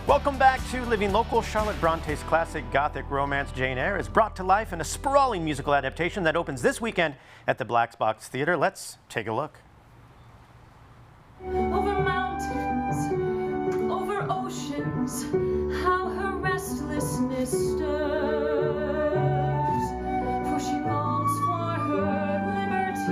Welcome back to Living Local. Charlotte Bronte's classic Gothic romance Jane Eyre is brought to life in a sprawling musical adaptation that opens this weekend at the Blackbox Theatre. Let's take a look. Over mountains, over oceans, how her restlessness stirs. For she longs for her liberty,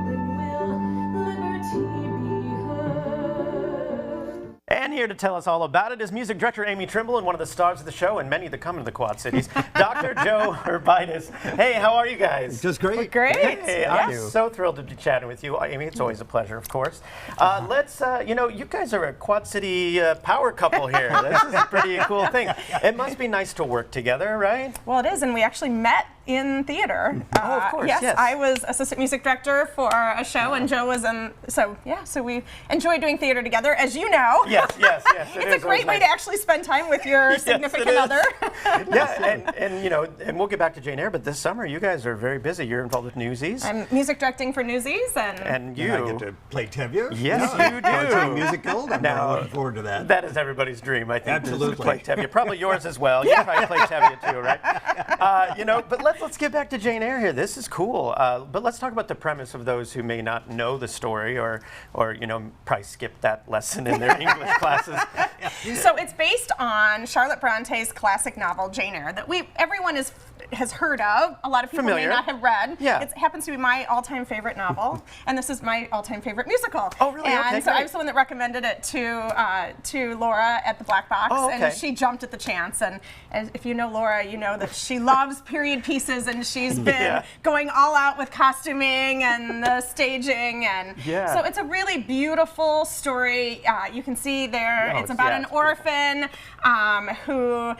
when will liberty be hers? And here to tell us all about it is music director Amy Trimble and one of the stars of the show and many that come to the Quad Cities, Dr. Joe Urbaitis. Hey, how are you guys? Just great. We're great. Hey, I'm so thrilled to be chatting with you, Amy. It's always a pleasure, of course. Let's, you guys are a Quad City power couple here. This is a pretty cool thing. It must be nice to work together, right? Well, it is, and we actually met in theater. Oh, of course, yes. yes. I was assistant music director for a show, and Joe was in, so we enjoy doing theater together, as you know. Yes. It's a great way to actually spend time with your significant other. And we'll get back to Jane Eyre, but this summer you guys are very busy. You're involved with Newsies. I'm music directing for Newsies, and you. I get to play Tevye. Yes, you do. Part-time music guild. I'm Now, looking forward to that. That is everybody's dream, I think. Absolutely. To play Tevye. Probably yours as well. You probably play Tevye too, right? But let's get back to Jane Eyre here. This is cool. But let's talk about the premise of those who may not know the story or probably skip that lesson in their English classes. So it's based on Charlotte Bronte's classic novel Jane Eyre that everyone has heard of. A lot of people may not have read. Yeah. It happens to be my all-time favorite novel, and this is my all-time favorite musical. Oh, really? And Okay, so I great. was the one that recommended it to Laura at the Blackbox, Oh, okay. and she jumped at the chance. And if you know Laura, you know that she loves period pieces, and she's been going all out with costuming and the staging, and so it's a really beautiful story. You can see there, it's about an orphan who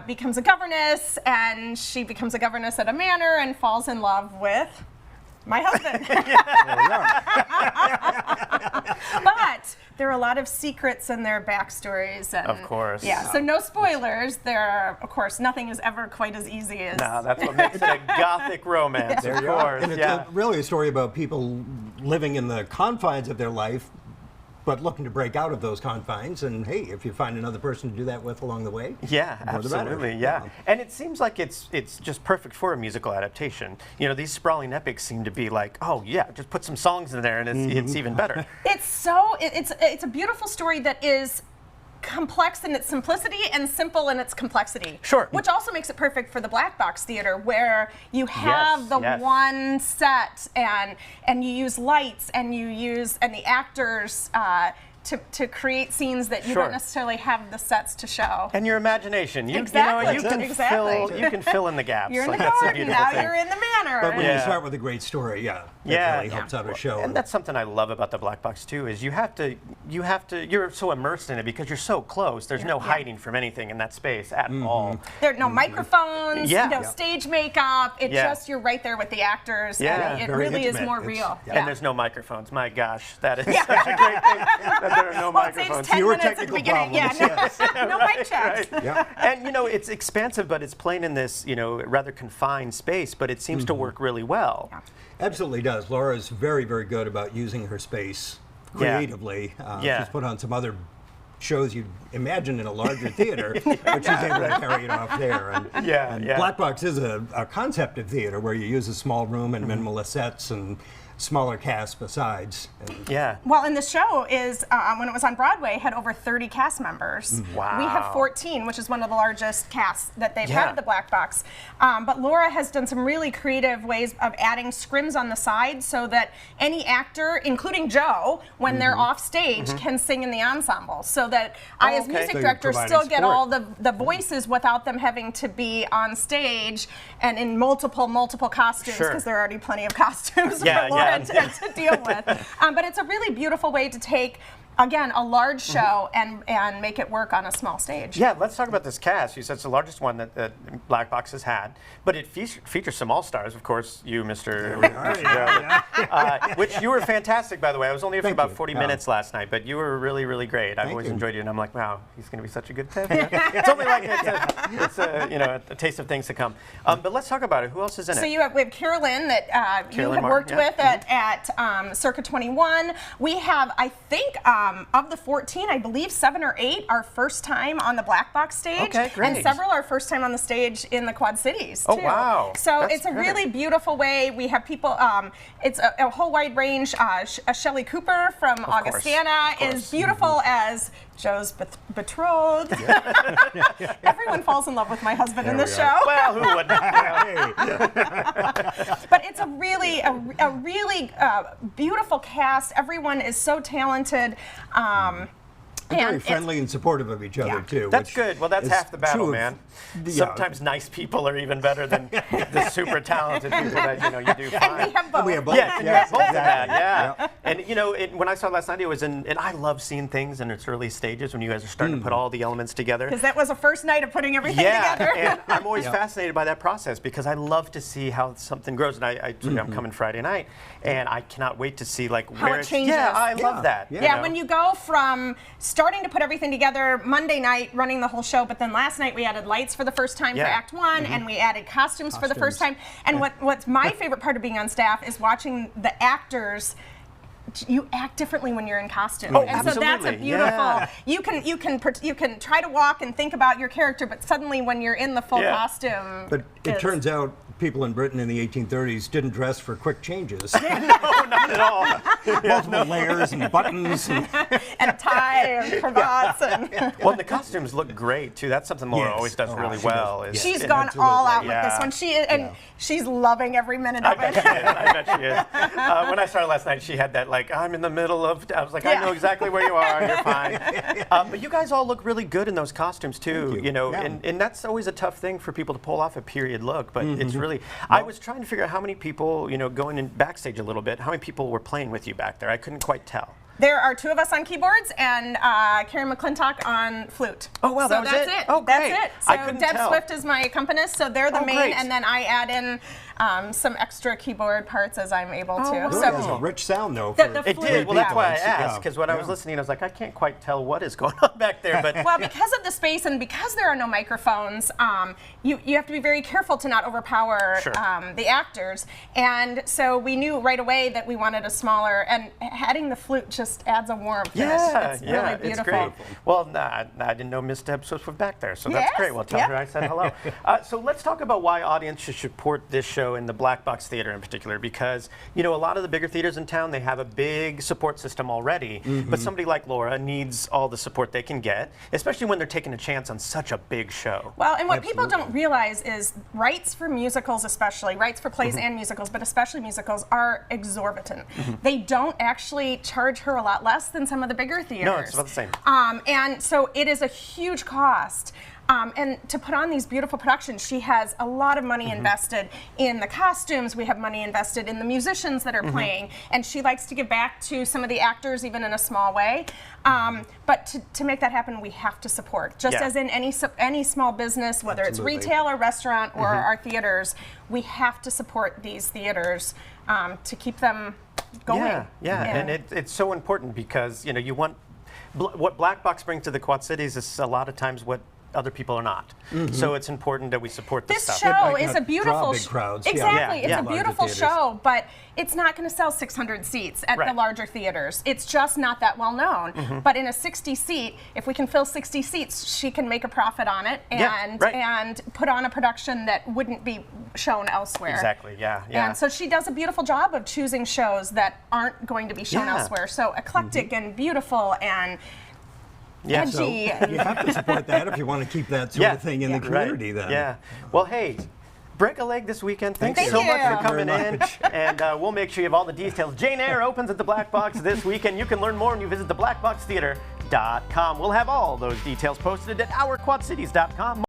becomes a governess, and she becomes a governess at a manor and falls in love with my husband. But there are a lot of secrets in their backstories. And, Of course. Yeah, so no spoilers. Of course, nothing is ever quite as easy as... No, that's what makes it a Gothic romance, There of you are. course. And it's really a story about people living in the confines of their life, but looking to break out of those confines. And hey, if you find another person to do that with along the way, Yeah, more the better. absolutely, yeah. And it seems like it's just perfect for a musical adaptation. These sprawling epics seem to be like, oh yeah, just put some songs in there and it's even better. It's a beautiful story that is complex in its simplicity and simple in its complexity. Sure. Which also makes it perfect for the Blackbox Theatre, where you have one set and you use lights and the actors to create scenes that you don't necessarily have the sets to show. And your imagination. You Exactly. you can fill in the gaps. You're in the That's a garden, beautiful now thing. you're in the manor. But when you start with a great story, it really helps out a show. And that's something I love about the Blackbox too, is you're so immersed in it because you're so close. There's no hiding from anything in that space at all. There are no microphones, no stage makeup. You're right there with the actors. Yeah. And it Very really is intimate. more It's- real. And there's no microphones. My gosh, that is such a great thing that there are no Well, it saves microphones. 10 Fewer minutes at the technical beginning. problems, No mic checks. Yeah. And it's expansive, but it's playing in this rather confined space, but it seems to work really well. Absolutely does. Laura's very, very good about using her space creatively. She's put on some other shows you'd imagine in a larger theater, but she's able to carry it off there. And Blackbox is a concept of theater where you use a small room and minimalist sets and smaller cast besides. Well, and the show is, when it was on Broadway, had over 30 cast members. Wow. We have 14, which is one of the largest casts that they've had at the Blackbox. But Laura has done some really creative ways of adding scrims on the side so that any actor, including Joe, when they're off stage, can sing in the ensemble. So that I, as music director, still get all the voices without them having to be on stage and in multiple costumes, because there are already plenty of costumes for Laura to deal with. But it's a really beautiful way to take, again, a large show and make it work on a small stage. Yeah, let's talk about this cast. You said it's the largest one that Blackbox has had, but it features some all-stars, of course, you, Mr. Joe, which you were fantastic, by the way. I was only here for about 40 minutes last night, but you were really, really great. I've always enjoyed you, and I'm like, wow, he's going to be such a good Tevye. It's only like it's a taste of things to come. But let's talk about it. Who else is in it? So we have Carolyn that you have worked with at Circa 21. We have, I think, of the 14, I believe 7 or 8 are first time on the Blackbox stage. Okay, great. And several are first time on the stage in the Quad Cities, Oh, too. wow. So That's it's a great. really beautiful way. We have people, it's a whole wide range. Shelley Cooper from Augustana is beautiful as Joe's betrothed. Everyone falls in love with my husband in this show. Well, who wouldn't? But it's a really beautiful cast. Everyone is so talented. Very friendly and supportive of each other, too. That's good. Well, that's half the battle, man. Yeah. Sometimes nice people are even better than the super talented people that you do find. And we have both. We have both. Yes, both of exactly. that, yeah. Yep. And when I saw it last night, it was and I love seeing things in its early stages when you guys are starting to put all the elements together. Because that was the first night of putting everything Yeah, together. and I'm always fascinated by that process because I love to see how something grows. And I'm coming Friday night, and I cannot wait to see like How where it changes. Yeah, I love that. Yeah. you Yeah, know? when you go from starting to put everything together Monday night, running the whole show, but then last night we added lights for the first time for Act 1, and we added costumes for the first time. And what's my favorite part of being on staff is watching the actors. You act differently when you're in costume, and so that's a absolutely. beautiful. Yeah. You can try to walk and think about your character, but suddenly when you're in the full costume, But it it's- turns out people in Britain in the 1830s didn't dress for quick changes. No, not at all. Multiple layers and buttons. And and a tie and cravats and. Well, the costumes look great too. That's something Laura Yes. always does Oh, really she well. does. is- She's and- gone all out Yeah. with this one. She's loving every minute I of bet it. she is. I bet she is. When I started last night, she had that like, I'm in the middle of. I was like, I Yeah. know exactly where you are. You're fine. But you guys all look really good in those costumes too. Thank you. know, Yeah. and that's always a tough thing for people to pull off a period look. But it's really. I was trying to figure out how many people, going in backstage a little bit, how many people were playing with you back there. I couldn't quite tell. There are 2 of us on keyboards and Karen McClintock on flute. Oh, wow, so that was that's it? it. Oh, great. That's it. I So couldn't Deb tell. Swift is my accompanist, so they're the Oh, main, great. and then I add in some extra keyboard parts as I'm able to. It So has a rich sound, though. The- for- the It flute, did. Well, that's why I Yeah. asked, because when I was listening, I was like, I can't quite tell what is going on back there. But well, because of the space and because there are no microphones, you have to be very careful to not overpower Sure. the actors. And so we knew right away that we wanted a smaller, and adding the flute just adds a warmth. yeah, it's yeah, really it's beautiful. great. Well, I didn't know Miss Deb Swift was back there, so that's Yes, great. Well, tell yeah. her I said hello. So let's talk about why audiences should support this show in the Blackbox Theatre in particular, because a lot of the bigger theaters in town, they have a big support system already, but somebody like Laura needs all the support they can get, especially when they're taking a chance on such a big show. Well, and what people don't realize is rights for musicals, especially rights for plays and musicals, but especially musicals, are exorbitant. They don't actually charge her a lot less than some of the bigger theaters. No, it's about the same. And so it is a huge cost. And to put on these beautiful productions, she has a lot of money invested in the costumes. We have money invested in the musicians that are playing, and she likes to give back to some of the actors, even in a small way. But to make that happen, we have to support. Just Yeah. as in any small business, whether Absolutely. it's retail or restaurant or our theaters, we have to support these theaters to keep them going. Yeah, and it's so important because you want what Blackbox brings to the Quad Cities is a lot of times what other people are not. So it's important that we support this This stuff. show might is not a beautiful draw big crowds. Yeah. Exactly, Yeah, it's yeah. a Larger beautiful theaters. show, but it's not going to sell 600 seats at the Right. larger theaters. It's just not that well known. But in a 60 seat, if we can fill 60 seats, she can make a profit on it Yeah, and right. and put on a production that wouldn't be shown elsewhere. Exactly, yeah. And so she does a beautiful job of choosing shows that aren't going to be shown Yeah. elsewhere. So eclectic and beautiful and Yeah. So edgy. you have to support that if you want to keep that sort of thing in the community. Right. Then Yeah. Well, hey, break a leg this weekend. Thanks Thank so you. much for Thank you coming very in. much. And we'll make sure you have all the details. Jane Eyre opens at the Blackbox this weekend. You can learn more when you visit theblackboxtheater.com. We'll have all those details posted at ourquadcities.com.